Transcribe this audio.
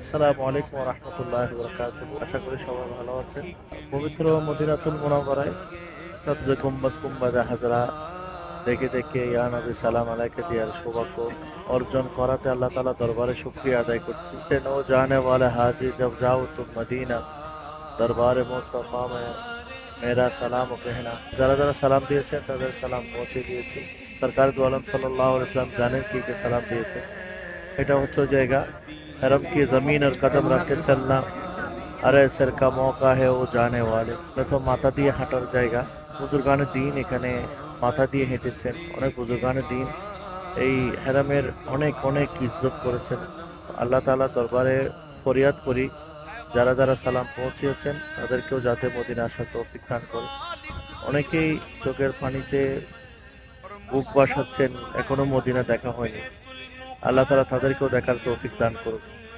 আসসালামু আলাইকুম ওয়া রাহমাতুল্লাহি ওয়া বারাকাতুহু। আশা করি সবাই ভালো আছেন। পবিত্র মদিনাতুল মুনাওয়ারায় সবজে গুম্বদ গুম্বাদে হাজরা দেখে দেখে ইয়া নবী সালাম আলাইকে দেওয়ার সৌভাগ্য অর্জন করাতে আল্লাহ তাআলা দরবারে শুকরিয়া আদায় করছি। নো জানে ওয়ালে হাজি জব যাও তুম মদিনা দরবারে মুস্তাফা মে মেরা সালাম ও कहना। যারা যারা সালাম দিয়েছেন তাদের সালাম পৌঁছে দিয়েছি। সরকার দু আলম সাল্লাল্লাহু আলাইহি ওয়াসাল্লাম জানেন কি কে সালাম দিয়েছে। এটা হচ্ছে ওই জায়গা हरम की जमीन और कदम रख के चलना अरे सर का मौका है ও জানে ওয়ালে। তো মাথা দিয়ে হাঁটার জায়গা। বুজুর্গানের দিন এখানে মাথা দিয়ে হেঁটেছেন। অনেক বুজুর্গানের দিন এই হেরামের অনেক অনেক ইজ্জত করেছেন। আল্লাহ তাআলা দরবারে ফরিয়াদ করি যারা যারা সালাম পৌঁছিয়েছেন তাদেরকেও যাতে মদিনা আসার তৌফিক দান করে। অনেকেই চোখের পানিতে বুক বাসাচ্ছেন, এখনো মদিনা দেখা হয়নি। আল্লাহ তাআলা তাদেরকেও দেখার তৌফিক দান করুন।